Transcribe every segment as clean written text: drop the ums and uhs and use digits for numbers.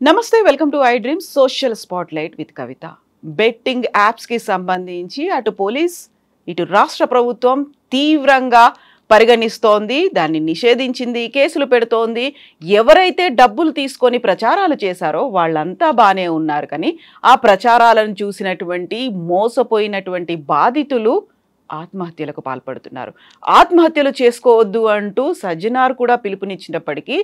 నమస్తే welcome to I Dreams social spotlight with Kavitha. Betting యాప్స్కి సంబంధించి అటు పోలీస్ ఇటు రాష్ట్ర ప్రభుత్వం తీవ్రంగా పరిగణిస్తోంది, దాన్ని నిషేధించింది, కేసులు పెడుతోంది. ఎవరైతే డబ్బులు తీసుకొని ప్రచారాలు చేశారో వాళ్ళంతా బాగానే ఉన్నారు, కానీ ఆ ప్రచారాలను చూసినటువంటి మోసపోయినటువంటి బాధితులు ఆత్మహత్యలకు పాల్పడుతున్నారు. ఆత్మహత్యలు చేసుకోవద్దు అంటూ సజ్జనార్ కూడా పిలుపునిచ్చినప్పటికీ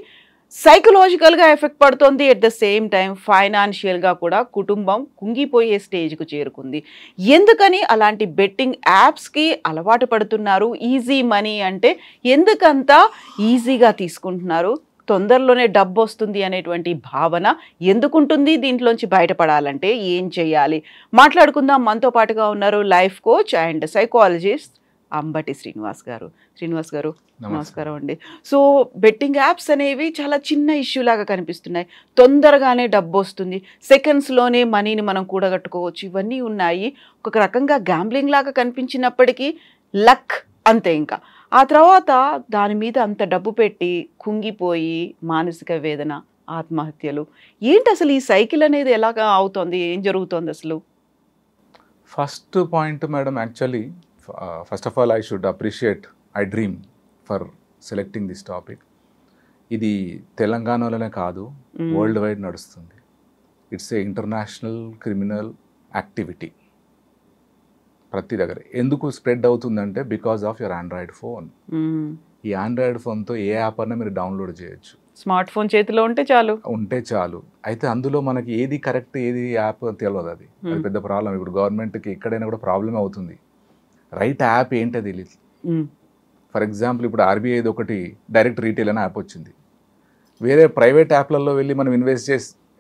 సైకలాజికల్గా ఎఫెక్ట్ పడుతుంది. ఎట్ ద సేమ్ టైం ఫైనాన్షియల్గా కూడా కుటుంబం కుంగిపోయే స్టేజ్కు చేరుకుంది. ఎందుకని అలాంటి బెట్టింగ్ యాప్స్కి అలవాటు పడుతున్నారు? ఈజీ మనీ అంటే ఎందుకంత ఈజీగా తీసుకుంటున్నారు? తొందరలోనే డబ్బు వస్తుంది అనేటువంటి భావన ఎందుకుంటుంది? దీంట్లోంచి బయటపడాలంటే ఏం చేయాలి? మాట్లాడుకుందాం. మనతో పాటుగా ఉన్నారు life coach and psychologist Ambati Srinivas గారు. శ్రీనివాస్ గారు నమస్కారం అండి. సో బెట్టింగ్ యాప్స్ అనేవి చాలా చిన్న ఇష్యూ లాగా కనిపిస్తున్నాయి. తొందరగానే డబ్బు వస్తుంది, సెకండ్స్లోనే మనీని మనం కూడగట్టుకోవచ్చు, ఇవన్నీ ఉన్నాయి. ఒక రకంగా గ్యాంబ్లింగ్ లాగా కనిపించినప్పటికీ లక్ అంతే. ఇంకా ఆ తర్వాత దాని మీద అంత డబ్బు పెట్టి కుంగిపోయి మానసిక వేదన, ఆత్మహత్యలు. ఏంటి అసలు ఈ సైకిల్ అనేది ఎలాగా అవుతుంది? ఏం జరుగుతోంది అసలు? First point madam, actually first of all I should appreciate I dream for selecting this topic. ఇది తెలంగాణలోనే కాదు, వరల్డ్ వైడ్ నడుస్తుంది. It's a international criminal activity ప్రతి దగ్గర. ఎందుకు స్ప్రెడ్ అవుతుందంటే because of your Android phone. ఈ ఆండ్రాయిడ్ ఫోన్తో ఏ యాప్ అన్నా మీరు డౌన్లోడ్ చేయొచ్చు. స్మార్ట్ ఫోన్ చేతిలో ఉంటే చాలు. అయితే అందులో మనకి ఏది కరెక్ట్ ఏది యాప్ తెలియదు. అది పెద్ద ప్రాబ్లం. ఇప్పుడు గవర్నమెంట్కి ఎక్కడైనా కూడా ప్రాబ్లమ్ అవుతుంది. రైట్ యాప్ ఏంటో తెలియదు. ఫర్ ఎగ్జాంపుల్ ఇప్పుడు ఆర్బీఐది ఒకటి డైరెక్ట్ రీటైల్ అనే యాప్ వచ్చింది. వేరే ప్రైవేట్ యాప్లలో వెళ్ళి మనం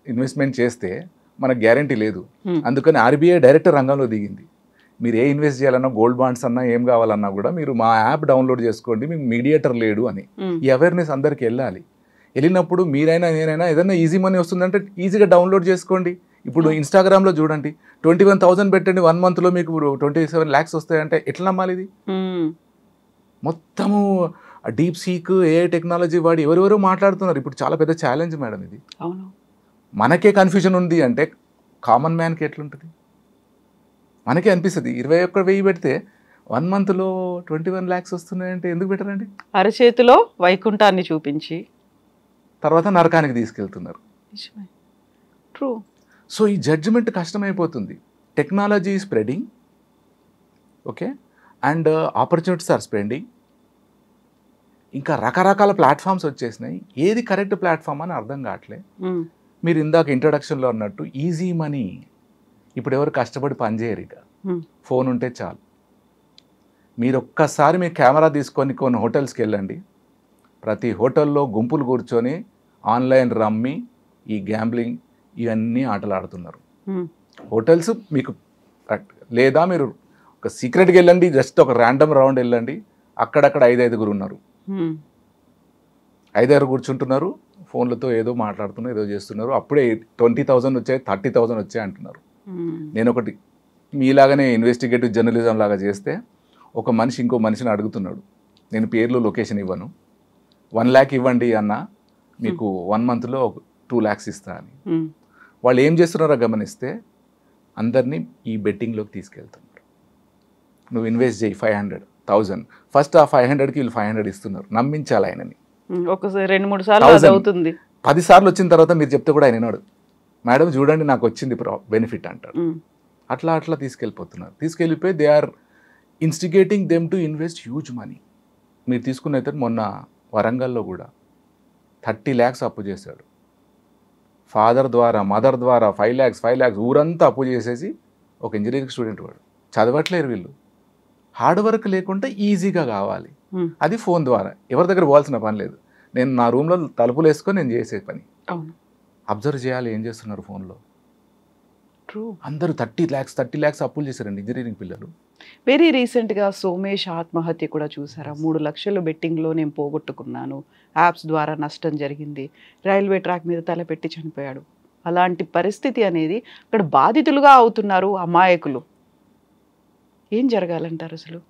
ఇన్వెస్ట్మెంట్ చేస్తే మనకు గ్యారంటీ లేదు. అందుకని ఆర్బీఐ డైరెక్ట్ రంగంలో దిగింది. మీరు ఏ ఇన్వెస్ట్ చేయాలన్నా, గోల్డ్ బాండ్స్ అన్నా, ఏం కావాలన్నా కూడా మీరు మా యాప్ డౌన్లోడ్ చేసుకోండి, మీకు మీడియేటర్ లేడు అని. ఈ అవేర్నెస్ అందరికి వెళ్ళాలి. వెళ్ళినప్పుడు మీరైనా నేనైనా ఏదైనా ఈజీ మనీ వస్తుందంటే ఈజీగా డౌన్లోడ్ చేసుకోండి. ఇప్పుడు ఇన్స్టాగ్రామ్లో చూడండి, 21,000 పెట్టండి, 1 monthలో మీకు 27 lakhs వస్తాయంటే ఎట్లా నమ్మాలి? ఇది మొత్తము డీప్ సీక్ ఏఐ టెక్నాలజీ వాడి ఎవరెవరో మాట్లాడుతున్నారు. ఇప్పుడు చాలా పెద్ద ఛాలెంజ్ మేడం ఇది. అవును, మనకే కన్ఫ్యూజన్ ఉంది అంటే కామన్ మ్యాన్కి ఎట్లుంటుంది? మనకే అనిపిస్తుంది 21,000 పెడితే 1 monthలో 21 lakhs వస్తున్నాయంటే ఎందుకు పెట్టరండి? అరచేతిలో వైకుంఠాన్ని చూపించి తర్వాత నరకానికి తీసుకెళ్తున్నారు. ట్రూ. సో ఈ జడ్జిమెంట్ కష్టమైపోతుంది. Technology spreading, okay, and opportunities are spending. ఇంకా రకరకాల ప్లాట్ఫామ్స్ వచ్చేసినాయి. ఏది కరెక్ట్ ప్లాట్ఫామ్ అని అర్థం కావట్లే. మీరు ఇందాక ఇంట్రడక్షన్లో అన్నట్టు ఈజీ మనీ. ఇప్పుడు ఎవరు కష్టపడి పనిచేయరు. ఇక ఫోన్ ఉంటే చాలు. మీరు ఒక్కసారి మీ కెమెరా తీసుకొని కొన్ని హోటల్స్కి వెళ్ళండి. ప్రతి హోటల్లో గుంపులు కూర్చొని ఆన్లైన్ రమ్మీ, ఈ గ్యాంబ్లింగ్, ఇవన్నీ ఆటలు ఆడుతున్నారు. హోటల్స్ మీకు లేదా మీరు ఒక సీక్రెట్గా వెళ్ళండి, జస్ట్ ఒక ర్యాండమ్ రౌండ్ వెళ్ళండి, అక్కడక్కడ 5-5 ఉన్నారు. 5-6 కూర్చుంటున్నారు, ఫోన్లతో ఏదో మాట్లాడుతున్నారు, ఏదో చేస్తున్నారు. అప్పుడే 20,000 వచ్చాయి, 30,000 వచ్చాయి అంటున్నారు. నేను ఒకటి మీలాగానే ఇన్వెస్టిగేటివ్ జర్నలిజం లాగా చేస్తే ఒక మనిషి ఇంకో మనిషిని అడుగుతున్నాడు, నేను పేర్లు లొకేషన్ ఇవ్వను, 1 lakh ఇవ్వండి అన్న, మీకు 1 monthలో 2 lakhs ఇస్తా అని. వాళ్ళు ఏం చేస్తున్నారో గమనిస్తే అందరినీ ఈ బెట్టింగ్లోకి తీసుకెళ్తున్నారు. నువ్వు ఇన్వెస్ట్ చేయి 500,000, ఫస్ట్ ఆ 500కి వీళ్ళు 500 ఇస్తున్నారు. నమ్మించాలి ఆయనని. ఒకసారి 2-3 సార్లు అవుతుంది. 10 సార్లు వచ్చిన తర్వాత మీరు చెప్తే కూడా ఆయన వినాడు. మేడం చూడండి నాకు వచ్చింది బెనిఫిట్ అంటారు. అట్లా తీసుకెళ్ళిపోతున్నారు. తీసుకెళ్ళిపోయి they are instigating them to invest huge money. మీరు తీసుకున్నైతే మొన్న వరంగల్లో కూడా 30 lakhs అప్పు చేశాడు. ఫాదర్ ద్వారా, మదర్ ద్వారా 5 lakhs ఊరంతా అప్పు చేసేసి ఒక ఇంజనీరింగ్ స్టూడెంట్ వాడు. చదవట్లేరు వీళ్ళు. హార్డ్ వర్క్ లేకుండా ఈజీగా కావాలి. అది ఫోన్ ద్వారా. ఎవరి దగ్గర పోవాల్సిన పని లేదు. నేను నా రూమ్లో తలుపులు వేసుకొని నేను చేసే పని. అబ్జర్వ్ చేయాలి ఏం చేస్తున్నారు ఫోన్లో. అందరూ 30 lakhs అప్పులు చేశారండి ఇంజనీరింగ్ పిల్లలు. వెరీ రీసెంట్గా సోమేష్ ఆత్మహత్య కూడా చూసారా? 3 లక్షలు బెట్టింగ్లో నేను పోగొట్టుకున్నాను, యాప్స్ ద్వారా నష్టం జరిగింది, రైల్వే ట్రాక్ మీద తలపెట్టి చనిపోయాడు. అలాంటి పరిస్థితి అనేది అక్కడ బాధితులుగా అవుతున్నారు అమాయకులు. ఏం జరగాలంటారు అసలు?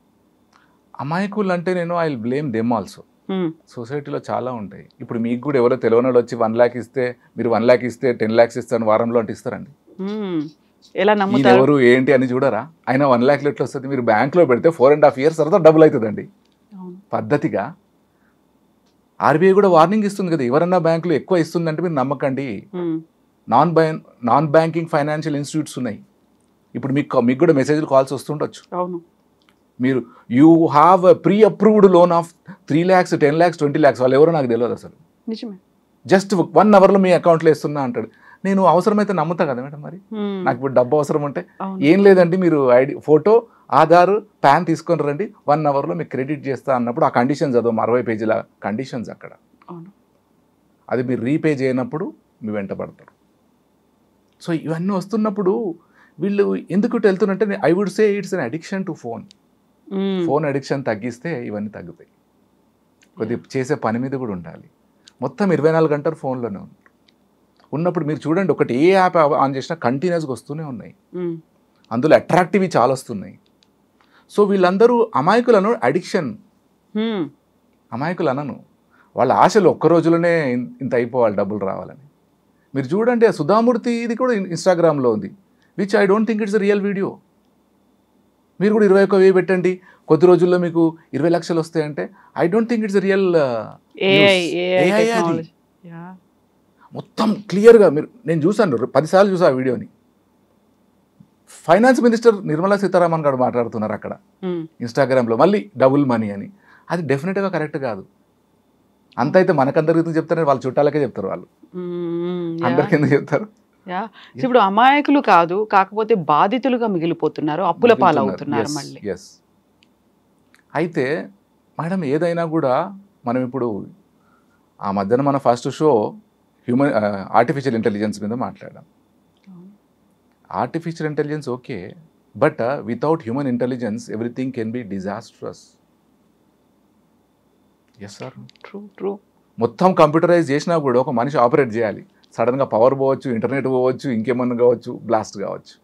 అమాయకులు అంటే నేను I will blame them also. సొసైటీలో చాలా ఉంటాయి. ఇప్పుడు మీకు కూడా ఎవరో తెలియని వాళ్ళు వచ్చి 1 lakh ఇస్తే మీరు 1 lakh ఇస్తే 10 lakhs ఇస్తాను వారంలో అంటే ఇస్తారండి? ఎలా నమ్ముతారు? ఎవరు ఏంటి అని చూడరా? అయినా 1 lakh ఎట్లా వస్తుంది? మీరు బ్యాంక్లో పెడితే 4.5 years తర్వాత డబుల్ అవుతుందండి పద్ధతిగా. ఆర్బీఐ కూడా వార్నింగ్ ఇస్తుంది కదా, ఎవరన్నా బ్యాంకులు ఎక్కువ ఇస్తుందంటే మీరు నమ్మకండి. నాన్ బ్యాంకింగ్ ఫైనాన్షియల్ ఇన్స్టిట్యూట్స్ ఉన్నాయి. ఇప్పుడు మీకు కూడా మెసేజ్లు కాల్స్ వస్తుండొచ్చు. మీరు you have pre approved loan of 3 lakhs 10 lakhs 20 lakhs. వాళ్ళు ఎవరో నాకు తెలియదు అసలు. జస్ట్ 1 hourలో మీ అకౌంట్లో వేస్తున్నా అంటాడు. నేను అవసరమైతే నమ్ముతా కదా మేడం. మరి నాకు ఇప్పుడు డబ్బు అవసరం ఉంటే ఏం లేదండి, మీరు ఐడి ఫోటో ఆధార్ పాన్ తీసుకొని రండి, 1 hourలో మీకు క్రెడిట్ చేస్తా అన్నప్పుడు ఆ కండిషన్స్ చదువు 60 పేజీల కండిషన్స్ అక్కడ. అది మీరు రీపే చేయనప్పుడు మీ వెంట పడతారు. సో ఇవన్నీ వస్తున్నప్పుడు వీళ్ళు ఎందుకు వెళ్తున్నట్టే I would say it's an addiction to phone. Phone addiction తగ్గిస్తే ఇవన్నీ తగ్గుతాయి. కొద్దిగా చేసే పని మీద కూడా ఉండాలి. మొత్తం 24 గంటలు ఫోన్లోనే ఉన్నప్పుడు మీరు చూడండి, ఒకటి ఏ యాప్ ఆన్ చేసినా కంటిన్యూస్గా వస్తూనే ఉన్నాయి. అందులో అట్రాక్టివ్ చాలా వస్తున్నాయి. సో వీళ్ళందరూ అమాయకులను అడిక్షన్, అమాయకులు అనను, వాళ్ళ ఆశలు ఒక్క రోజులోనే ఇంత అయిపోవాలి డబ్బులు రావాలని. మీరు చూడండి, సుధామూర్తి ఇది కూడా ఇన్స్టాగ్రామ్లో ఉంది, which I don't think it's real video. మీరు కూడా 21,000 పెట్టండి, కొద్ది రోజుల్లో మీకు 20 లక్షలు వస్తాయంటే I don't think it's real. మొత్తం క్లియర్గా నేను చూసాను, 10 సార్లు చూసా ఆ వీడియోని. ఫైనాన్స్ మినిస్టర్ నిర్మలా సీతారామన్ గారు మాట్లాడుతున్నారు అక్కడ ఇన్స్టాగ్రామ్లో, మళ్ళీ డబుల్ మనీ అని. అది డెఫినెట్గా కరెక్ట్ కాదు. అంత అయితే మనకందరికీ చెప్తారని వాళ్ళ చుట్టాలకే చెప్తారు, వాళ్ళు అందరికి ఎందుకు చెప్తారు? ఇప్పుడు అమాయకులు కాదు, కాకపోతే బాధితులుగా మిగిలిపోతున్నారు, అప్పుల పాలవుతున్నారు మళ్ళీ. ఎస్. అయితే మేడం ఏదైనా కూడా మనం ఇప్పుడు ఆ మధ్యన మన ఫస్ట్ షో ఆర్టిఫిషియల్ ఇంటెలిజెన్స్ మీద మాట్లాడాం. Artificial intelligence okay, but without human intelligence everything can be disastrous. Yes sir, true. మొత్తం కంప్యూటరైజ్ చేసినా కూడా ఒక మనిషి ఆపరేట్ చేయాలి. సడన్గా పవర్ పోవచ్చు, ఇంటర్నెట్ పోవచ్చు, ఇంకేమన్నా కావచ్చు, బ్లాస్ట్ కావచ్చు.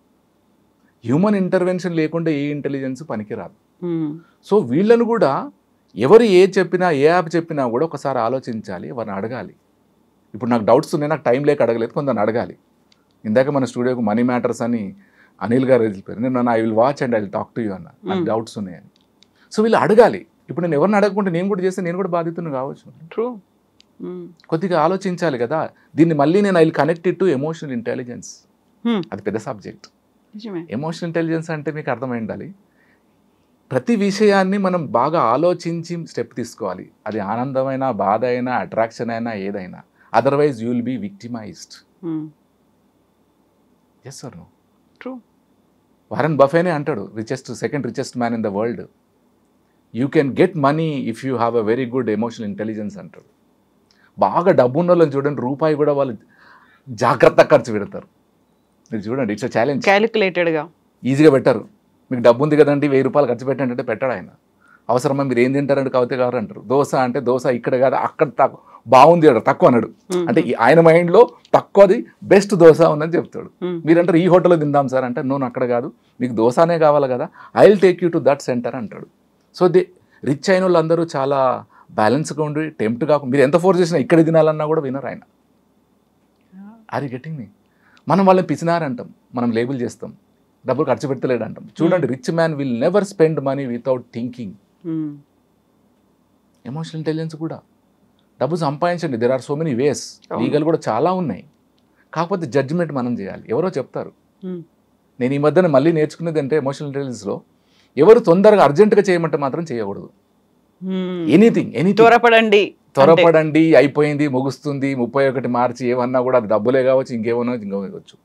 హ్యూమన్ ఇంటర్వెన్షన్ లేకుండా ఏ ఇంటెలిజెన్స్ పనికిరాదు. సో వీళ్ళను కూడా ఎవరు ఏ చెప్పినా, ఏ యాప్ చెప్పినా కూడా ఒకసారి ఆలోచించాలి, వారిని అడగాలి. ఇప్పుడు నాకు డౌట్స్ ఉన్నాయి, నాకు టైం లేక అడగలేదు, కొందరిని అడగాలి. ఇందాక మన స్టూడియోకి మనీ మ్యాటర్స్ అని అనిల్ గారు వెళ్ళిపోయారు, నేను I will watch and I will talk to you అన్న, నాకు డౌట్స్ ఉన్నాయని. సో వీళ్ళు అడగాలి. ఇప్పుడు నేను ఎవరిని అడగకుంటే నేను కూడా చేస్తే నేను కూడా బాధితుని కావచ్చు. ట్రూ. కొద్దిగా ఆలోచించాలి కదా. దీన్ని మళ్ళీ నేను I will connect it to emotional intelligence. అది పెద్ద సబ్జెక్ట్. ఎమోషనల్ ఇంటెలిజెన్స్ అంటే మీకు అర్థమై ఉండాలి, ప్రతి విషయాన్ని మనం బాగా ఆలోచించి స్టెప్ తీసుకోవాలి. అది ఆనందమైనా, బాధ అయినా, అట్రాక్షన్ అయినా, ఏదైనా. Otherwise you will be victimised. Yes sir, true. Warren బఫేనే అంటాడు, second richest man in the world. You can get money if you have a very good emotional intelligence అంటాడు. బాగా డబ్బు ఉన్న వాళ్ళని చూడండి, రూపాయి కూడా వాళ్ళు జాగ్రత్త ఖర్చు పెడతారు. మీరు చూడండి, ఇట్స్ ఛాలెంజ్. క్యాలిక్యులేటెడ్గా ఈజీగా పెట్టారు. మీకు డబ్బు ఉంది కదండి, 1000 రూపాయలు ఖర్చు పెట్టండి అంటే పెట్టాడు ఆయన. అవసరమా, మీరు ఏం తింటారంటే కవితే గారు అంటారు. దోశ అంటే దోశ ఇక్కడ కాదు అక్కడ తక్కువ బాగుంది అన్నాడు, తక్కువ అన్నాడు. అంటే ఆయన మైండ్లో తక్కువది బెస్ట్ దోశ ఉందని చెప్తాడు. మీరంటారు ఈ హోటల్లో తిందాం సార్ అంటే, నో అక్కడ కాదు, మీకు దోశనే కావాలి కదా, I will take you to that centre అంటాడు. సో రిచ్ అయిన వాళ్ళు అందరూ చాలా బ్యాలెన్స్గా ఉండి టెంప్ట్ కాకుండా, మీరు ఎంత ఫోర్స్ చేసినా ఇక్కడ తినాలన్నా కూడా వినరు ఆయన. ఆర్ యూ గెట్టింగ్ మీ? మనం వాళ్ళని పిచ్చినారంటాం, మనం లేబుల్ చేస్తాం, డబ్బులు ఖర్చు పెడతలేడు అంటాం. చూడండి, rich man will never spend money without thinking. Emotional intelligence కూడా డబ్బు సంపాదించండి, there are so many ways, legal కూడా చాలా ఉన్నాయి. కాకపోతే జడ్జిమెంట్ మనం చేయాలి. ఎవరో చెప్తారు, నేను ఈ మధ్యన మళ్ళీ నేర్చుకునేది అంటే ఎమోషనల్ ఇంటెలిజెన్స్లో ఎవరు తొందరగా అర్జెంటుగా చేయమంటే మాత్రం చేయకూడదు. ఎనీథింగ్ త్వరపడండి, అయిపోయింది, ముగుస్తుంది, 31 మార్చి ఏమన్నా కూడా అది డబ్బులే కావచ్చు, ఇంకేమన్నా ఇంకోవచ్చు.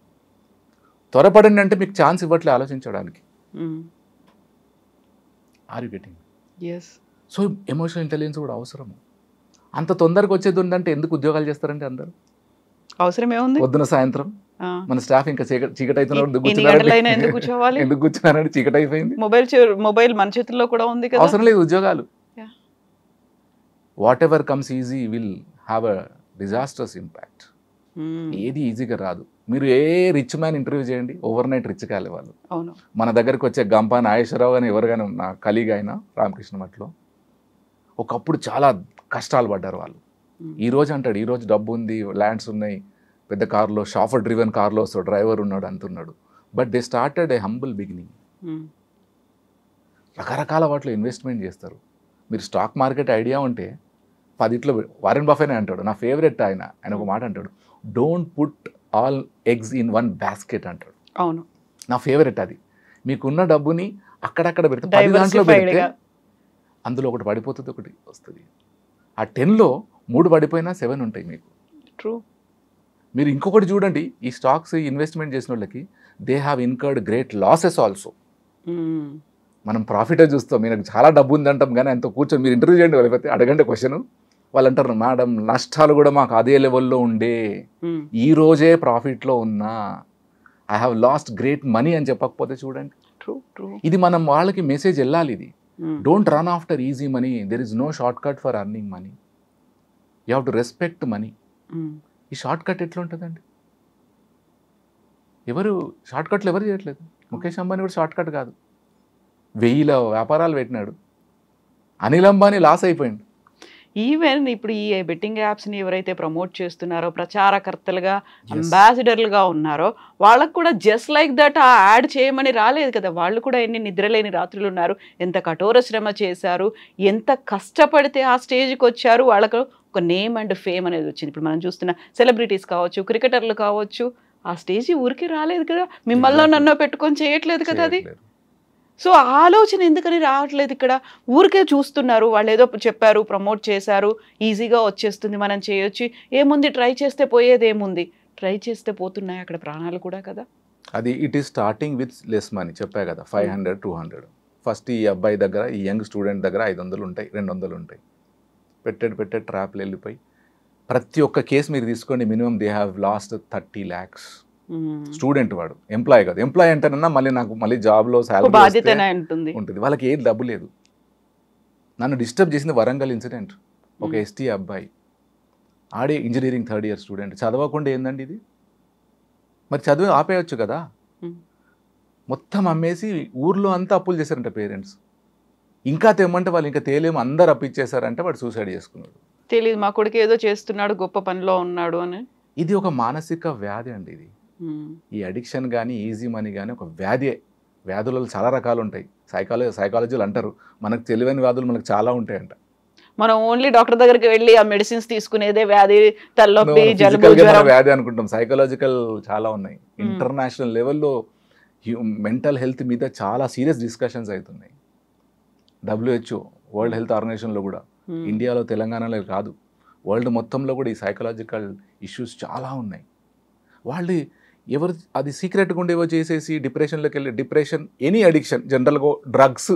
త్వరపడండి అంటే మీకు ఛాన్స్ ఇవ్వట్లే ఆలోచించడానికి. Are you getting? So emotional intelligence కూడా అవసరము. అంత తొందరగా వచ్చేది ఉందంటే ఎందుకు ఉద్యోగాలు చేస్తారంటే అందరూ? అవసరం ఏముంది? పొద్దున సాయంత్రం మన స్టాఫ్ ఇంకా చీకటి అవుతున్నప్పుడు ఎందుకు కూర్చున్నారంటే చీకటి అయిపోయింది. మొబైల్ మన చేతుల్లో కూడా ఉంది కదా, అవసరం లేదు ఉద్యోగాలు. What ever comes easy will have a disasters impact. ఏది ఈజీగా రాదు. మీరు ఏ రిచ్ మ్యాన్ ఇంటర్వ్యూ చేయండి, ఓవర్ నైట్ రిచ్ కాలే వాళ్ళు. మన దగ్గరికి వచ్చే గంపా నాగేశ్వరరావు కానీ ఎవరు కానీ, నా కలీగ్ అయినా రామకృష్ణ మఠలో ఒకప్పుడు చాలా కష్టాలు పడ్డారు వాళ్ళు. ఈ రోజు అంటాడు, ఈ రోజు డబ్బు ఉంది, ల్యాండ్స్ ఉన్నాయి, పెద్ద కార్లో, షాఫర్ డ్రివెన్ కార్లో వస్తాడు, డ్రైవర్ ఉన్నాడు, అంటున్నాడు. But they started a humble beginning. రకరకాల వాటిలో ఇన్వెస్ట్మెంట్ చేస్తారు. మీరు స్టాక్ మార్కెట్ ఐడియా ఉంటే 10 వారెన్ బఫెట్ అంటాడు, నా ఫేవరెట్ ఆయన ఒక మాట అంటాడు, don't put all eggs in one basket అంటాడు. అవును, నా ఫేవరెట్ అది. మీకున్న డబ్బుని అక్కడక్కడ పెడితే 10 దాంట్లో పెడితే అందులో ఒకటి పడిపోతుంది, ఒకటి వస్తుంది. ఆ 10లో 3 పడిపోయినా 7 ఉంటాయి మీకు. ట్రూ. మీరు ఇంకొకటి చూడండి, ఈ స్టాక్స్ ఇన్వెస్ట్మెంట్ చేసిన వాళ్ళకి they have incurred great losses also. మనం ప్రాఫిటే చూస్తాం, మీకు చాలా డబ్బు ఉందంటాం, కానీ అంత కూర్చొని మీరు ఇంటర్వ్యూ చేయండి, లేకపోతే అడగండి క్వశ్చన్, వాళ్ళు అంటారు మేడం నష్టాలు కూడా మాకు అదే లెవెల్లో ఉండే, ఈ రోజే ప్రాఫిట్లో ఉన్నా, I have lost great money అని చెప్పకపోతే చూడండి. ఇది మనం వాళ్ళకి మెసేజ్ వెళ్ళాలి. ఇది don't run after easy money, there is no short cut for earning money, you have to respect money. ఈ షార్ట్ కట్ ఎట్లా ఉంటుందండి? షార్ట్ కట్లు ఎవరు చేయట్లేదు. ముఖేష్ అంబానీ కూడా షార్ట్ కట్ కాదు, 1000 వ్యాపారాలు పెట్టినాడు. అనిల్ అంబానీ లాస్ అయిపోయింది. ఈవెన్ ఇప్పుడు ఈ బెట్టింగ్ యాప్స్ని ఎవరైతే ప్రమోట్ చేస్తున్నారో, ప్రచారకర్తలుగా అంబాసిడర్లుగా ఉన్నారో, వాళ్ళకు కూడా జస్ట్ లైక్ దట్ ఆ యాడ్ చేయమని రాలేదు కదా. వాళ్ళు కూడా ఎన్ని నిద్రలేని రాత్రులు ఉన్నారు, ఎంత కఠోర శ్రమ చేశారు, ఎంత కష్టపడితే ఆ స్టేజ్కి వచ్చారు, వాళ్ళకు ఒక నేమ్ అండ్ ఫేమ్ అనేది వచ్చింది. ఇప్పుడు మనం చూస్తున్న సెలబ్రిటీస్ కావచ్చు, క్రికెటర్లు కావచ్చు, ఆ స్టేజ్ ఊరికి రాలేదు కదా, మిమ్మల్ని నన్ను పెట్టుకొని చేయట్లేదు కదా అది. సో ఆలోచన ఎందుకని రావట్లేదు ఇక్కడ? ఊరికే చూస్తున్నారు, వాళ్ళు ఏదో చెప్పారు, ప్రమోట్ చేశారు, ఈజీగా వచ్చేస్తుంది, మనం చేయొచ్చు, ఏముంది, ట్రై చేస్తే పోయేది ఏముంది, ట్రై చేస్తే పోతున్నాయి అక్కడ ప్రాణాలు కూడా కదా. అది it is starting with less money, చెప్పా కదా, 500, 200. ఫస్ట్ ఈ అబ్బాయి దగ్గర, ఈ యంగ్ స్టూడెంట్ దగ్గర 500 ఉంటాయి, 200 ఉంటాయి. పెట్టే ట్రాప్లు వెళ్ళిపోయి ప్రతి ఒక్క కేసు మీరు తీసుకోండి, minimum they have lost 30 lakhs. Student వాడు, ఎంప్లాయ్ కాదు. ఎంప్లాయ్ అంటేనన్నా మళ్ళీ జాబ్లో శాలరీ ఉంటుంది, వాళ్ళకి ఏది డబ్బు లేదు. నన్ను డిస్టర్బ్ చేసింది వరంగల్ ఇన్సిడెంట్. ఒక ఎస్టీ అబ్బాయి, ఆడే ఇంజనీరింగ్ 3rd year స్టూడెంట్, చదవకుండా ఏందండి ఇది? మరి చదువు ఆపేయచ్చు కదా. మొత్తం అమ్మేసి ఊర్లో అంతా అప్పులు చేశారంట పేరెంట్స్. ఇంకా తెమ్మంటే వాళ్ళు ఇంకా తేలేమో, అందరు అప్పిచ్చేసారంటే వాడు సూసైడ్ చేసుకున్నాడు. తెలియదు, మా కొడుకు ఏదో చేస్తున్నాడు, గొప్ప పనిలో ఉన్నాడు అని. ఇది ఒక మానసిక వ్యాధి అండి. ఇది ఈ అడిక్షన్ కానీ, ఈజీ మనీ కానీ ఒక వ్యాధి. వ్యాధులలో చాలా రకాలు ఉంటాయి. సైకాలజీలు అంటారు మనకు తెలియని వ్యాధులు మనకు చాలా ఉంటాయంట. మనం ఓన్లీ డాక్టర్ దగ్గరికి వెళ్ళి ఆ మెడిసిన్స్ తీసుకునేదే వ్యాధి, తలనొప్పి, జలుబు, వ్యాధి అనుకుంటాం. సైకలాజికల్ చాలా ఉన్నాయి. ఇంటర్నేషనల్ లెవెల్లో మెంటల్ హెల్త్ మీద చాలా సీరియస్ డిస్కషన్స్ అవుతున్నాయి. WHO, వరల్డ్ హెల్త్ ఆర్గనైజేషన్లో కూడా, ఇండియాలో తెలంగాణలో కాదు, వరల్డ్ మొత్తంలో కూడా ఈ సైకలాజికల్ ఇష్యూస్ చాలా ఉన్నాయి. వాళ్ళు ఎవరు అది సీక్రెట్గా ఉండేవో చేసేసి డిప్రెషన్లోకి వెళ్ళి, డిప్రెషన్, ఎనీ అడిక్షన్, జనరల్గా డ్రగ్స్,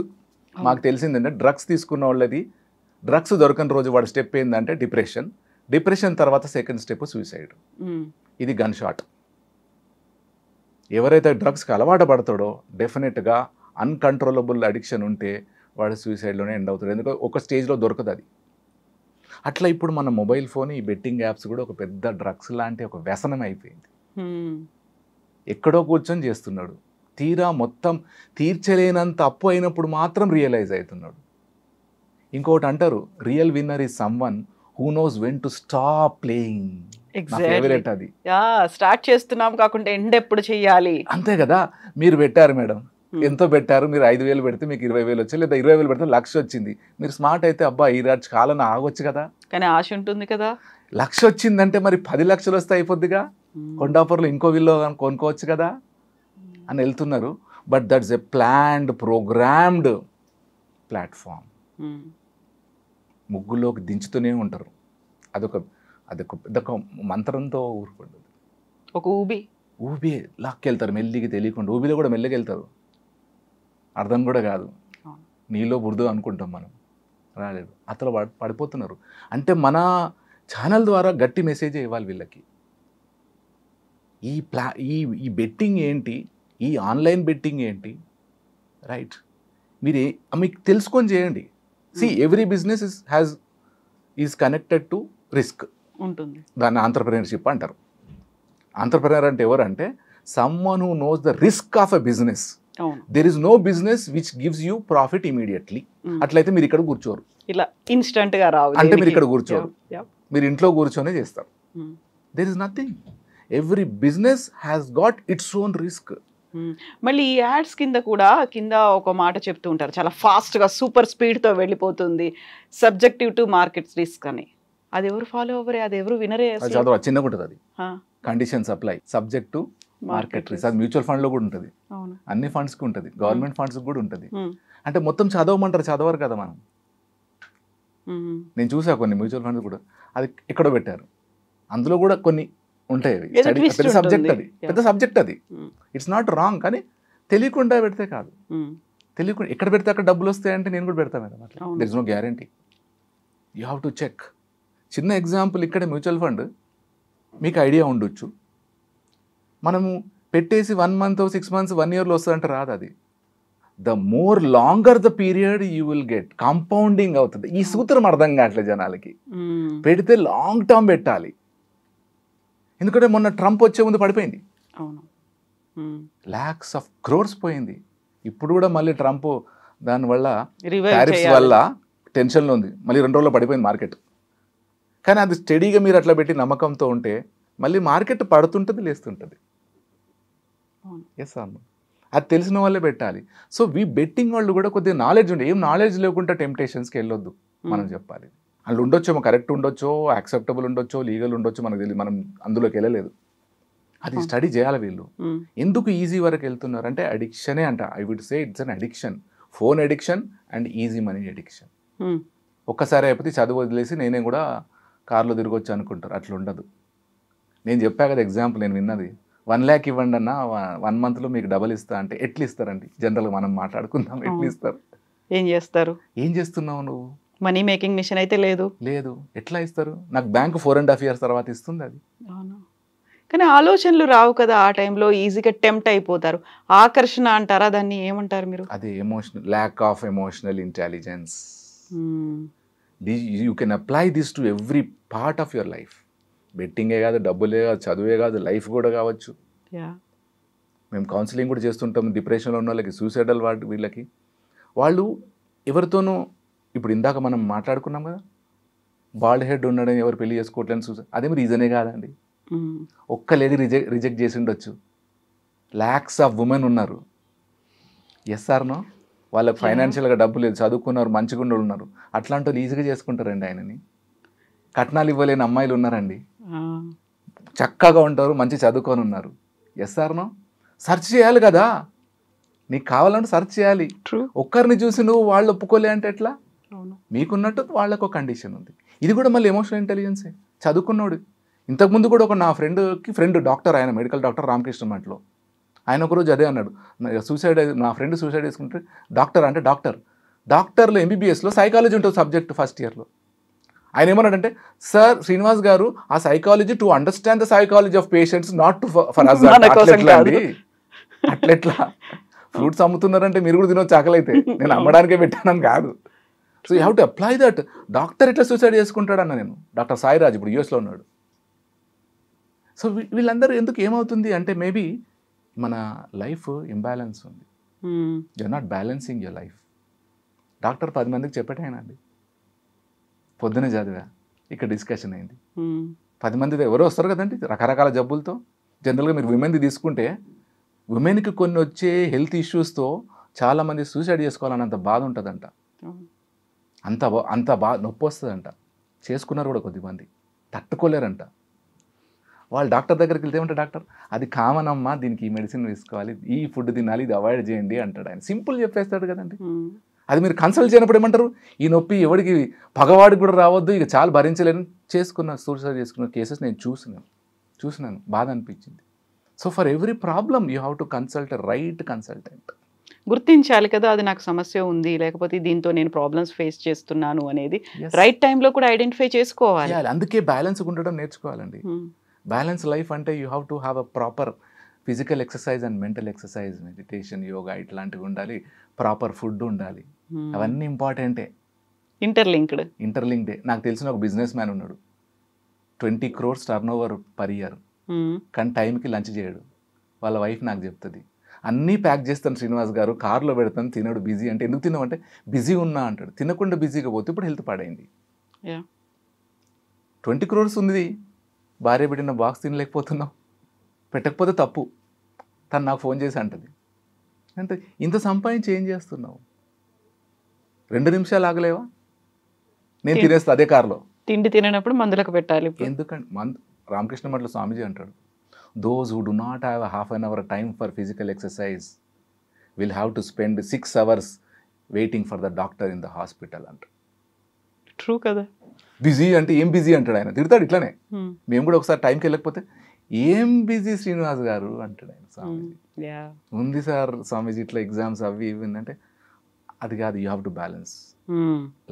మాకు తెలిసిందంటే డ్రగ్స్ తీసుకున్న వాళ్ళది, డ్రగ్స్ దొరకని రోజు వాడు స్టెప్ ఏంటంటే డిప్రెషన్ తర్వాత సెకండ్ స్టెప్ సూసైడ్. ఇది గన్ షాట్. ఎవరైతే డ్రగ్స్కి అలవాటు పడతాడో డెఫినెట్గా అన్కంట్రోలబుల్ అడిక్షన్ ఉంటే వాడు సూసైడ్లోనే ఎండ్ అవుతాడు. ఎందుకంటే ఒక స్టేజ్లో దొరకదు అది. అట్లా ఇప్పుడు మన మొబైల్ ఫోన్, ఈ బెట్టింగ్ యాప్స్ కూడా ఒక పెద్ద డ్రగ్స్ లాంటి ఒక వ్యసనం అయిపోయింది. ఎక్కడో కూర్చొని చేస్తున్నాడు, తీరా మొత్తం తీర్చలేనంత అప్పు అయినప్పుడు మాత్రం రియలైజ్ అవుతున్నాడు. ఇంకొకటి అంటారు, real winner is someone who knows when to stop playing. Favourite అది. స్టార్ట్ చేస్తున్నాం కాకుండా ఎండ్ ఎప్పుడు చెయ్యాలి, అంతే కదా. మీరు పెట్టారు మేడం, ఎంతో పెట్టారు, మీరు 5,000 పెడితే మీకు 20,000 వచ్చాయి, లేదా 20,000 పెడితే 1,00,000 వచ్చింది. మీరు స్మార్ట్ అయితే అబ్బా ఈ రాజు కాలం ఆగొచ్చు కదా, కానీ ఆశ ఉంటుంది కదా. 1,00,000 వచ్చిందంటే మరి 10 లక్షలు వస్తే అయిపోద్దిగా, కొండాపూర్లో ఇంకో విల్లో కొనుక్కోవచ్చు కదా అని వెళ్తున్నారు. But that's a planned, programmed platform. ముగ్గులోకి దించుతూనే ఉంటారు. అదొక మంత్రంతో ఊరుకుంటుంది. ఒక ఊబి లాక్కెళ్తారు మెల్లిగా, తెలియకుండా. ఊబిలో కూడా మెల్లిగా వెళ్తారు, అర్థం కూడా కాదు. నీలో బురద అనుకుంటాం మనం, రాలేదు, అతను పడిపోతున్నారు. అంటే మన ఛానల్ ద్వారా గట్టి మెసేజే ఇవ్వాలి వీళ్ళకి. ఈ బెట్టింగ్ ఏంటి, ఈ ఆన్లైన్ బెట్టింగ్ ఏంటి, రైట్? మీకు తెలుసుకొని చేయండి. Every business is connected to risk ఉంటుంది. దాన్ని ఆంటర్‌ప్రెన్యూర్‌షిప్ అంటారు. ఆంటర్‌ప్రెన్యూర్ అంటే ఎవరంటే someone who knows the risk of a business అవును. There is no business which gives you profit immediately. అట్లయితే మీరు ఇక్కడ కూర్చోరు, ఇలా ఇన్స్టంట్ గా రావు, అంటే మీరు ఇక్కడ కూర్చోరు, మీరు ఇంట్లో కూర్చొనే చేస్తారు. There is nothing. Every business has got its own risk. మళ్ళీ ఈ యాడ్స్ కింద కూడా కింద ఒక మాట చెప్తూ ఉంటారు, చాలా ఫాస్ట్ గా సూపర్ స్పీడ్ తో వెళ్ళిపోతుంది, సబ్జెక్టివ్ టు మార్కెట్ రిస్క్ అని. అది ఎవరు ఫాలో అవ్వరే, అది ఎవరు వినరే అసలు. చదువు చిన్నగా ఉంటుంది అది. Conditions apply, subject to market risk. అది మ్యూచువల్ ఫండ్ లో కూడా ఉంటుంది, అన్ని ఫండ్స్ కి ఉంటుంది, గవర్నమెంట్ ఫండ్స్ కూడా ఉంటుంది. అంటే మొత్తం చదవమంటారు, చదవరు కదా మనం. నేను చూసా కొన్ని మ్యూచువల్ ఫండ్స్ కూడా అది ఎక్కడో పెట్టారు, అందులో కూడా కొన్ని ఉంటాయి. పెద్ద సబ్జెక్ట్ అది, పెద్ద సబ్జెక్ట్ అది. ఇట్స్ నాట్ రాంగ్, కానీ తెలియకుండా పెడితే కాదు. తెలియకుండా ఎక్కడ పెడితే అక్కడ డబ్బులు వస్తాయంటే నేను కూడా పెడతాను మేడం, అట్లా there is no guarantee. You have to check. చిన్న ఎగ్జాంపుల్, ఇక్కడ మ్యూచువల్ ఫండ్ మీకు ఐడియా ఉండొచ్చు, మనము పెట్టేసి 1 month 6 months 1 yearలో వస్తుందంటే రాదు అది. The more longer the period you will get, compounding అవుతుంది. ఈ సూత్రం అర్థం కావట్లేదు జనాలకి. పెడితే లాంగ్ టర్మ్ పెట్టాలి, ఎందుకంటే మొన్న ట్రంప్ వచ్చే ముందు పడిపోయింది, lakhs of crores పోయింది. ఇప్పుడు కూడా మళ్ళీ ట్రంప్ దానివల్ల టారిఫ్స్ వల్ల టెన్షన్లో ఉంది, మళ్ళీ 2 రోజుల్లో పడిపోయింది మార్కెట్. కానీ అది స్టడీగా మీరు అట్లా పెట్టి నమ్మకంతో ఉంటే మళ్ళీ మార్కెట్ పడుతుంటుంది, లేస్తుంటుంది. ఎస్ అమ్మ, అది తెలిసిన వాళ్ళే పెట్టాలి. సో బెట్టింగ్ వాళ్ళు కూడా కొద్దిగా నాలెడ్జ్ ఉండే, ఏం నాలెడ్జ్ లేకుండా టెంప్టేషన్స్కి వెళ్ళొద్దు మనం చెప్పాలి. వాళ్ళు ఉండొచ్చేమో, కరెక్ట్ ఉండొచ్చో, యాక్సెప్టబుల్ ఉండొచ్చో, లీగల్ ఉండొచ్చో, మనకు తెలియదు, మనం అందులోకి వెళ్ళలేదు. అది స్టడీ చేయాలి వీళ్ళు. ఎందుకు ఈజీ వరకు వెళ్తున్నారు అంటే అడిక్షనే అంట. I would say it's an addiction, phone addiction and easy money addiction. ఒక్కసారి అయిపోతే చదువు వదిలేసి నేనే కూడా కార్లో తిరగొచ్చు అనుకుంటారు, అట్లా ఉండదు. నేను చెప్పా కదా ఎగ్జాంపుల్, నేను విన్నది 1 lakh ఇవ్వండి అన్న 1 monthలో మీకు డబల్ ఇస్తా అంటే ఎట్లా ఇస్తారండి? జనరల్గా మనం మాట్లాడుకుందాం, ఎట్లా ఇస్తారు? ఏం చేస్తారు? ఏం చేస్తున్నావు నువ్వు? మనీ మేకింగ్ మిషన్ అయితే లేదు, ఎట్లా ఇస్తారు? నాకు బ్యాంకు 4.5 years తర్వాత ఇస్తుంది అది. కానీ ఆలోచనలు రావు కదా ఆ టైంలో, ఈజీగా టెంప్ట్ అయిపోతారు. ఆకర్షణ అంటారా దాన్ని, ఏమంటారు మీరు? అది emotional, lack of emotional intelligence. You can apply this to every part of your life. బెట్టింగే కాదు, డబ్బులే కాదు, చదువే కాదు, లైఫ్ కూడా కావచ్చు. మేము కౌన్సిలింగ్ కూడా చేస్తుంటాం డిప్రెషన్లో ఉన్న వాళ్ళకి, సూసైడల్ వీళ్ళకి. వాళ్ళు ఎవరితోనూ, ఇప్పుడు ఇందాక మనం మాట్లాడుకున్నాం కదా, బాల్డ్ హెడ్ ఉండడం, ఎవరు పెళ్లి చేసుకోవట్లేని సూసైడ్, అదేమి రీజనే కాదండి. ఒక్క లేడీ రిజెక్ట్ చేసి ఉండొచ్చు, ల్యాక్స్ ఆఫ్ ఉమెన్ ఉన్నారు. Yes or no? వాళ్ళకి ఫైనాన్షియల్గా డబ్బు లేదు, చదువుకున్నారు, మంచిగా ఉన్నారు, అట్లాంటి వాళ్ళు ఈజీగా చేసుకుంటారండి ఆయనని. కట్నాలు ఇవ్వలేని అమ్మాయిలు ఉన్నారండి, చక్కగా ఉంటారు, మంచి చదువుకొని ఉన్నారు. Yes or no? సెర్చ్ చేయాలి కదా, నీకు కావాలంటే సెర్చ్ చేయాలి. ఒక్కరిని చూసి నువ్వు వాళ్ళు ఒప్పుకోలే అంటే ఎట్లా? మీకున్నట్టు వాళ్ళకు ఒక కండిషన్ ఉంది. ఇది కూడా మళ్ళీ ఎమోషనల్ ఇంటెలిజెన్సే. చదువుకున్నాడు. ఇంతకుముందు కూడా ఒక నా ఫ్రెండ్ డాక్టర్, ఆయన మెడికల్ డాక్టర్ రామకృష్ణ మఠలో, ఆయన ఒకరోజు అదే అన్నాడు, నా ఫ్రెండ్ సూసైడ్ చేసుకుంటే డాక్టర్లో ఎంబీబీఎస్లో సైకాలజీ ఉంటుంది సబ్జెక్ట్ ఫస్ట్ ఇయర్లో. ఆయన ఏమన్నాడంటే, సార్ శ్రీనివాస్ గారు, ఆ psychology to understand the psychology of patients, not to for us. అట్లెట్లా? ఫ్రూట్స్ అమ్ముతున్నారంటే మీరు కూడా తినొచ్చు, ఆకలైతే. నేను అమ్మడానికే పెట్టానని కాదు. So you have to apply that. Doctor ఎట్లా సూసైడ్ చేసుకుంటాడన్న నేను, డాక్టర్ సాయిరాజ్ ఇప్పుడు యూఎస్లో ఉన్నాడు. సో వీళ్ళందరూ ఎందుకు ఏమవుతుంది అంటే, మేబీ మన లైఫ్ ఇంబ్యాలెన్స్ ఉంది, you are not balancing your life. Doctor 10 మందికి చెప్పేటైనండి, పొద్దునే చదివా, ఇక్కడ డిస్కషన్ అయింది, 10 మంది ఎవరో వస్తారు కదండి రకరకాల జబ్బులతో. జనరల్గా మీరు విమెన్ది తీసుకుంటే, విమెన్కి కొన్ని వచ్చే హెల్త్ ఇష్యూస్తో చాలామంది సూసైడ్ చేసుకోవాలన్నంత బాధ ఉంటుందంట, అంత బాధ నొప్పి వస్తుందంట. చేసుకున్నారు కూడా కొద్దిమంది, తట్టుకోలేరంట. వాళ్ళు డాక్టర్ దగ్గరికి వెళ్తే ఏమంటే, డాక్టర్ అది కామన్ అమ్మా, దీనికి ఈ మెడిసిన్ తీసుకోవాలి, ఈ ఫుడ్ తినాలి, ఇది అవాయిడ్ చేయండి అంటాడు ఆయన. సింపుల్ చెప్పేస్తాడు కదండి. అది మీరు కన్సల్ట్ చేయనప్పుడు ఏమంటారు, ఈ నొప్పి ఎవడికి పగవాడికి కూడా రావద్దు, ఇక చాలా భరించలేని సూసైడ్ చేసుకున్న కేసెస్ నేను చూసినాను, బాధ అనిపించింది. So for every problem you have to consult right consultant. గుర్తించాలి కదా, అది నాకు సమస్య ఉంది, లేకపోతే దీంతో నేను ప్రాబ్లమ్స్ ఫేస్ చేస్తున్నాను అనేది రైట్ టైంలో కూడా ఐడెంటిఫై చేసుకోవాలి. అందుకే బ్యాలెన్స్ ఉండడం నేర్చుకోవాలండి. బ్యాలెన్స్ లైఫ్ అంటే you have to have a proper physical exercise and mental exercise, meditation, yoga ఇట్లాంటివి ఉండాలి, ప్రాపర్ ఫుడ్ ఉండాలి, అవన్నీ ఇంపార్టెంటే. ఇంటర్లింక్డే. నాకు తెలిసిన ఒక బిజినెస్ మ్యాన్ ఉన్నాడు, 20 crores turnover per year, కానీ టైంకి లంచ్ చేయడు. వాళ్ళ వైఫ్ నాకు చెప్తుంది, అన్నీ ప్యాక్ చేస్తాను శ్రీనివాస్ గారు, కార్లో పెడతాను, తినడు, బిజీ అంటే ఎందుకు తినవంటే బిజీ ఉన్నా అంటాడు. తినకుండా బిజీగా పోతే ఇప్పుడు హెల్త్ పాడైంది. 20 crores ఉంది, భార్య పెట్టిన బాక్స్ తినలేకపోతున్నావు, పెట్టకపోతే తప్పు. తను నాకు ఫోన్ చేసి అంటది, అంటే ఇంత సంపాదించి ఏం చేస్తున్నావు, 2 నిమిషాలు ఆగలేవా, నేను తినేస్తా అదే కార్లో. తిండి తినప్పుడు మందులకు పెట్టాలి. ఎందుకంటే రామకృష్ణ మఠంలో స్వామీజీ అంటాడు, those who do not have a half an hour time for physical exercise will have to spend 6 hours waiting for the doctor in the hospital అంట. ట్రూ కదా. బిజీ అంటే ఏం బిజీ అంటాడు ఆయన, తిడతాడు ఇట్లానే. మేము కూడా ఒకసారి టైంకి వెళ్ళకపోతే ఏం బిజీ శ్రీనివాస్ గారు అంటాడు ఆయన. స్వామీజీ ఉంది సార్ స్వామీజీ ఇట్లా ఎగ్జామ్స్ అవి ఇవి అంటే, అది కాదు, యూ హ్యావ్ టు బ్యాలెన్స్,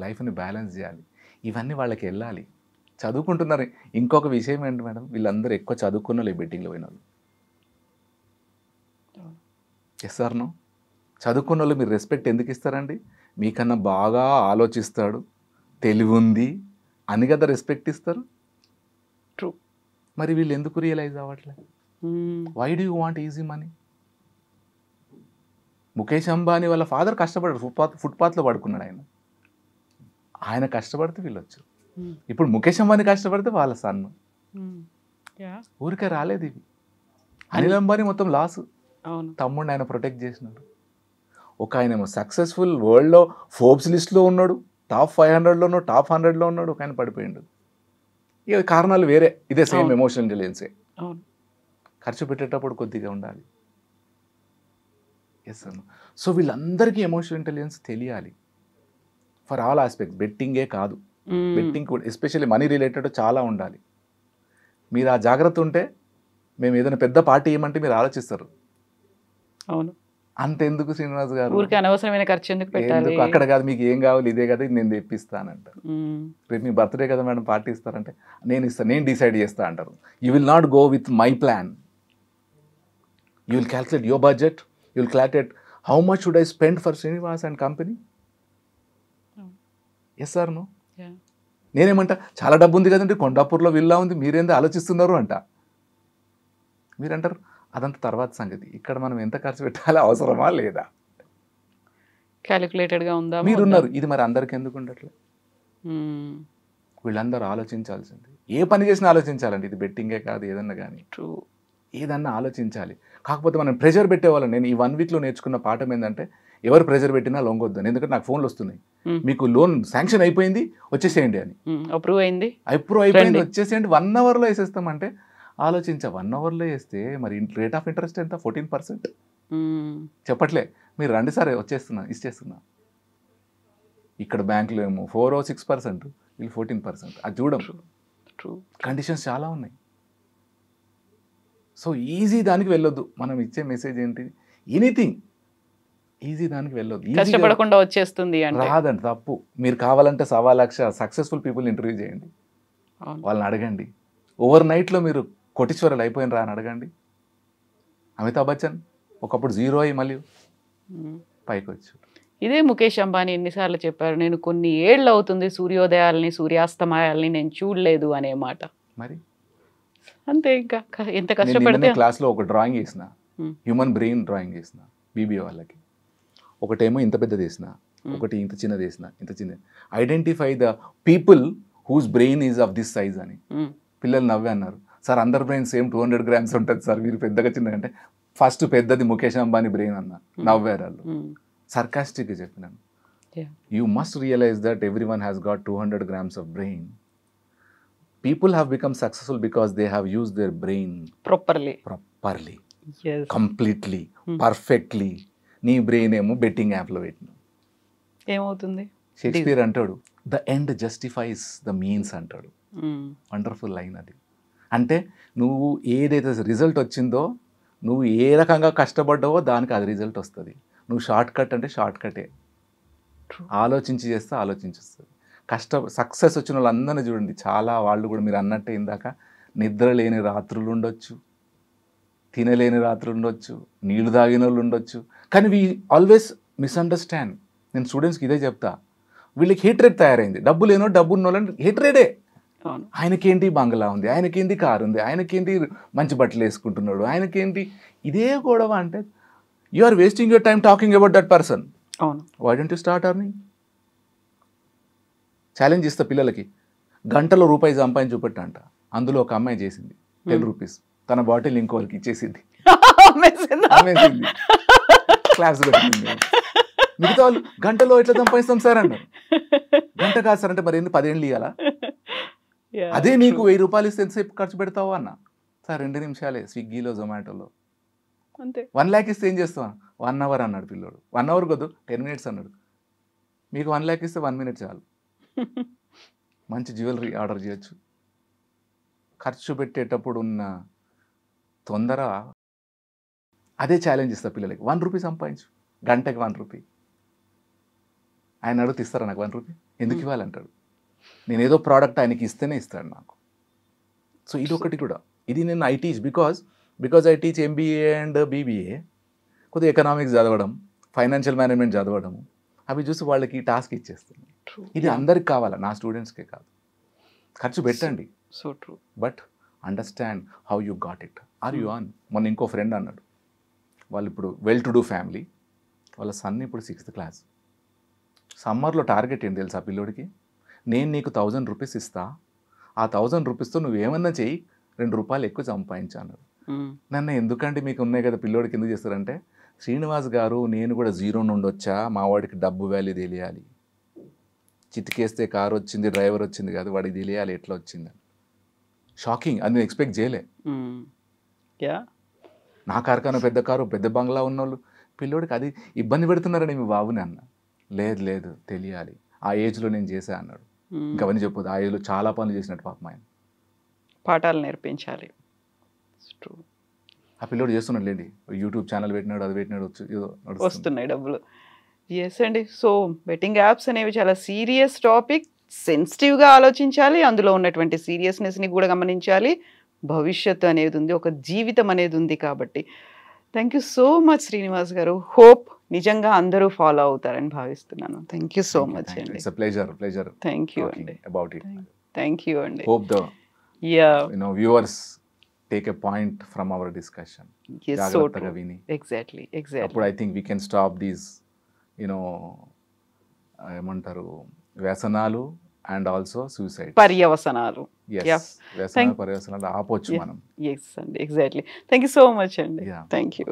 లైఫ్ని బ్యాలెన్స్ చేయాలి. ఇవన్నీ వాళ్ళకి వెళ్ళాలి. చదువుకుంటున్నారు. ఇంకొక విషయం ఏంటి మేడం, వీళ్ళందరూ ఎక్కువ చదువుకున్న వాళ్ళు బెట్టింగ్లో పోయిన వాళ్ళు. Yes sir no? చదువుకున్న వాళ్ళు మీరు రెస్పెక్ట్ ఎందుకు ఇస్తారండి? మీకన్నా బాగా ఆలోచిస్తాడు, తెలివి ఉంది అని కదా రెస్పెక్ట్ ఇస్తారు. ట్రూ. మరి వీళ్ళు ఎందుకు రియలైజ్ అవ్వట్లే? Why do you want easy money? Mukesh Ambani వాళ్ళ ఫాదర్ కష్టపడ్డాడు, ఫుట్పాత్లో పడుకున్నాడు ఆయన. ఆయన కష్టపడితే వీళ్ళు వచ్చారు. ఇప్పుడు ముఖేష్ అంబానీ కష్టపడితే వాళ్ళ సన్ను. ఊరికే రాలేదు ఇవి. అనిల్ అంబానీ మొత్తం లాస్, తమ్ముడిని ఆయన ప్రొటెక్ట్ చేసినాడు. ఒక ఆయన సక్సెస్ఫుల్ వరల్డ్లో ఫోర్బ్స్ లిస్ట్లో ఉన్నాడు, టాప్ 500లో ఉన్నాడు, టాప్ 100లో ఉన్నాడు, ఒక ఆయన పడిపోయిండు. ఇక కారణాలు వేరే, ఇదే సేమ్ ఎమోషనల్ ఇంటెలిజెన్సే. ఖర్చు పెట్టేటప్పుడు కొద్దిగా ఉండాలి. ఎస్ అన్న. సో వీళ్ళందరికీ ఎమోషనల్ ఇంటెలిజెన్స్ తెలియాలి ఫర్ ఆల్ ఆస్పెక్ట్స్. బెట్టింగే కాదు, బెట్టింగ్ కూడా ఎస్పెషల్లీ మనీ రిలేటెడ్ చాలా ఉండాలి. మీరు ఆ జాగ్రత్త ఉంటే మేము ఏదైనా పెద్ద పార్టీ ఏమంటే మీరు ఆలోచిస్తారు. అవును. అంతెందుకు శ్రీనివాస్ గారు, ఊరికి అనవసరమైన ఖర్చు ఎందుకు పెట్టాలి? అక్కడ కాదు, మీకు ఏం కావాలి ఇదే కదా, నేను తెప్పిస్తానంటారు. రేపు మీ బర్త్డే కదా మేడం పార్టీ ఇస్తారంటే నేను ఇస్తాను, నేను డిసైడ్ చేస్తా అంటారు. You will not go with my plan. You will calculate your budget, you will calculate how much should I spend for Srinivas and company. Yes sir no? నేనేమంటా, చాలా డబ్బు ఉంది కదండి, కొండాపూర్లో విల్లా ఉంది, మీరేందో ఆలోచిస్తున్నారు అంట. మీరంటారు అదంతా తర్వాత సంగతి. ఇక్కడ మనం ఎంత ఖర్చు పెట్టాలి, అవసరమా లేదా, క్యాలిక్యులేటెడ్గా ఉందా? మీరున్నారు. ఇది మరి అందరికి ఎందుకు ఉండట్లే? వీళ్ళందరూ ఆలోచించాల్సింది. ఏ పని చేసినా ఆలోచించాలండి. ఇది బెట్టింగే కాదు, ఏదన్నా కానీ ఏదన్నా ఆలోచించాలి. కాకపోతే మనం ప్రెషర్ పెట్టేవాళ్ళం. నేను ఈ 1 వీక్లో నేర్చుకున్న పాఠం ఏంటంటే, ఎవరు ప్రెషర్ పెట్టినా లొంగొద్దని. ఎందుకంటే నాకు ఫోన్లు వస్తున్నాయి, మీకు లోన్ శాంక్షన్ అయిపోయింది వచ్చేసేయండి అని, అప్రూవ్ అయిపోయింది వచ్చేసేయండి, 1 అవర్లో వేసేస్తామంటే ఆలోచించా. 1 అవర్లో వేస్తే మరి రేట్ ఆఫ్ ఇంట్రెస్ట్ ఎంత? 14%. చెప్పట్లే, మీరు రండి సార్ వచ్చేస్తున్నా ఇచ్చేస్తున్నా. ఇక్కడ బ్యాంకులో ఏమో 4 or 6%, వీళ్ళు 14%. అది చూడం. కండిషన్స్ చాలా ఉన్నాయి. సో ఈజీ దానికి వెళ్ళొద్దు. మనం ఇచ్చే మెసేజ్ ఏంటి, ఎనీథింగ్ ఈజీ దానికి వెళ్ళొద్దు. కష్టపడకుండా వచ్చేస్తుంది రాదండి, తప్పు. మీరు కావాలంటే 1,00,000 సక్సెస్ఫుల్ పీపుల్ ఇంటర్వ్యూ చేయండి, వాళ్ళని అడగండి. ఓవర్ నైట్లో మీరు కోటీశ్వరులు అయిపోయినరా అని అడగండి. అమితాబ్ బచ్చన్ ఒకప్పుడు 0 అయ్యి మళ్ళీ పైకి వచ్చు. ఇదే ముఖేష్ అంబానీ ఎన్నిసార్లు చెప్పారు, నేను కొన్ని ఏళ్ళు అవుతుంది సూర్యోదయాల్ని సూర్యాస్తమయాల్ని నేను చూడలేదు అనే మాట. మరి అంతే. ఇంకా ఎంత కష్టపడితే. క్లాస్లో ఒక డ్రాయింగ్ వేసిన, హ్యూమన్ బ్రెయిన్ డ్రాయింగ్ వేసిన బీబీఏ వాళ్ళకి. ఒకటేమో ఇంత పెద్దది వేసిన, ఒకటి ఇంత చిన్నది వేసిన, ఇంత చిన్నది. Identify the people whose brain is of this size అని. పిల్లలు నవ్వే అన్నారు, సార్ అందరి బ్రెయిన్ సేమ్ 200 grams ఉంటుంది సార్, మీరు పెద్దగా చిన్నగా అంటే. ఫస్ట్ పెద్దది ముఖేష్ అంబానీ బ్రెయిన్ అన్న, నవ్వారు వాళ్ళు. సర్కాస్టిక్గా చెప్పినాను, you must realize that everyone has got 200 grams of brain. People have become successful because they have used their brain properly, yes, completely, perfectly. నీ బ్రెయిన్ ఏమో బెట్టింగ్ యాప్లో పెట్టిన ఏమవుతుంది? షేక్స్పియర్ అంటాడు, the end justifies the means అంటాడు. Wonderful line అది. అంటే నువ్వు ఏదైతే రిజల్ట్ వచ్చిందో, నువ్వు ఏ రకంగా కష్టపడ్డావో దానికి అది రిజల్ట్ వస్తుంది. నువ్వు షార్ట్ కట్ అంటే షార్ట్ కటే, ఆలోచించి చేస్తే ఆలోచించేస్తుంది. సక్సెస్ వచ్చిన వాళ్ళందరినీ చూడండి, చాలా వాళ్ళు కూడా మీరు అన్నట్టే ఇందాక, నిద్ర లేని రాత్రులు ఉండొచ్చు, తినలేని రాత్రులు ఉండొచ్చు, నీళ్లు తాగిన వాళ్ళు ఉండొచ్చు. కానీ వీ ఆల్వేస్ మిస్అండర్స్టాండ్. నేను స్టూడెంట్స్కి ఇదే చెప్తా, వీళ్ళకి హేట్రేడ్ తయారైంది. డబ్బు లేనో డబ్బు ఉన్న వాళ్ళని హేట్రేడే. ఆయనకేంటి బంగ్లా ఉంది, ఆయనకేంటి కారు ఉంది, ఆయనకేంటి మంచి బట్టలు వేసుకుంటున్నాడు, ఆయనకేంటి ఇదే గొడవ. అంటే you are wasting your time talking about that person. అవును. Why don't you start earning? Challenge ఇస్తా పిల్లలకి, గంటలో రూపాయి సంపాదించి చూపెట్టంట. అందులో ఒక అమ్మాయి చేసింది 10 రూపీస్, తన బాటిల్ ఇంకోళ్ళకి ఇచ్చేసింది, అమ్మేసింది, క్లాప్స్ కొట్టింది. మిగతా వాళ్ళు గంటలో ఎట్లా సంపాదిస్తాం సార్ అన్నారు. గంట కాదు సార్ అంటే మరి ఎందుకు 10 ఏళ్ళు ఇవ్వాలా? అదే నీకు 1000 రూపాయలు ఇస్తే ఎంతసేపు ఖర్చు పెడతావు అన్న. సార్ 2 నిమిషాలే స్విగ్గీలో జొమాటోలో. అంతే. 1 lakh ఇస్తే ఏం చేస్తావు? 1 hour అన్నాడు పిల్లోడు. 1 hour కొద్దు 10 minutes అన్నాడు. మీకు 1 lakh ఇస్తే 1 minute చాలు. మంచి జ్యువెలరీ ఆర్డర్ చేయొచ్చు. ఖర్చు పెట్టేటప్పుడు ఉన్న తొందర అదే ఛాలెంజ్ ఇస్తా పిల్లలకి. 1 రూపీ సంపాదించు, గంటకి 1 రూపీ. ఆయన అడుగుతూ ఇస్తారా నాకు 1 రూపీ? ఎందుకు ఇవ్వాలంటాడు. నేను ఏదో ప్రోడక్ట్ ఆయనకి ఇస్తేనే ఇస్తాడు నాకు. సో ఇది ఒకటి కూడా. ఇది నేను I teach because I teach MBA and BBA. కొద్దిగా ఎకనామిక్స్ చదవడం, ఫైనాన్షియల్ మేనేజ్మెంట్ చదవడము, అవి చూసి వాళ్ళకి టాస్క్ ఇచ్చేస్తున్నాను. ఇది అందరికి కావాలా, నా స్టూడెంట్స్కే కాదు. ఖర్చు పెట్టండి, so true, but understand how you got it. Are you on? మొన్న ఇంకో ఫ్రెండ్ అన్నాడు, వాళ్ళు ఇప్పుడు వెల్ టు డూ ఫ్యామిలీ, వాళ్ళ సన్ ఇప్పుడు 6th క్లాస్. సమ్మర్లో టార్గెట్ ఏంటి తెలుసా పిల్లోడికి? నేను నీకు 1000 రూపీస్ ఇస్తా, ఆ 1000 రూపీస్తో నువ్వేమన్నా చెయ్యి, 2 రూపాయలు ఎక్కువ సంపాదించా అన్నాడు. నన్ను ఎందుకంటే మీకు ఉన్నాయి కదా పిల్లోడికి ఎందుకు చేస్తారంటే, శ్రీనివాస్ గారు నేను కూడా 0 నుండి వచ్చా, మా వాడికి డబ్బు వాల్యూ తెలియాలి. చిటికేస్తే కారు వచ్చింది, డ్రైవర్ వచ్చింది కాదు, వాడికి తెలియాలి ఎట్లా వచ్చింది. షాకింగ్, అది నేను ఎక్స్పెక్ట్ చేయలే. నా కారు కన్నా పెద్ద కారు, పెద్ద బంగ్లా ఉన్నోళ్ళు పిల్లోడికి అది ఇబ్బంది పెడుతున్నారని మీ బాబుని అన్న. లేదు తెలియాలి, ఆ ఏజ్లో నేను చేశా అన్నాడు. ఇంకా అవన్నీ చెప్పొద్దు, ఆ ఏజ్లో చాలా పనులు చేసినట్టు పాపం ఆయన. పాఠాలు నేర్పించాలి. ఆ పిల్లోడు చేస్తున్నాడు లేండి, యూట్యూబ్ ఛానల్ పెట్టినాడు, అది పెట్టినాడు, వస్తున్నాయి డబ్బులు. ఎస్ అండి. సో బెట్టింగ్ యాప్స్ అనేవి చాలా సీరియస్ టాపిక్, సెన్సిటివ్గా ఆలోచించాలి, అందులో ఉన్నటువంటి సీరియస్నెస్ని కూడా గమనించాలి. భవిష్యత్తు అనేది ఉంది, ఒక జీవితం అనేది ఉంది. కాబట్టి thank you so much Srinivas garu. Hope నిజంగా అందరూ ఫాలో అవుతారని భావిస్తున్నాను. థ్యాంక్ యూ సో మచ్ అండి. It's a pleasure. Thank you అండి. About it. థ్యాంక్ యూ అండి. Hope the viewers take a point from our discussion. Yes, so true. Exactly. Appudu I think we can stop these, ఏమంటారు, వ్యసనాలు and also suicide. పర్యవసనాలు. Yes. వ్యసనాలు, పర్యవసనాలు ఆపొచ్చు మనం. Yes అండి, exactly. Thank you so much అండి. Thank you.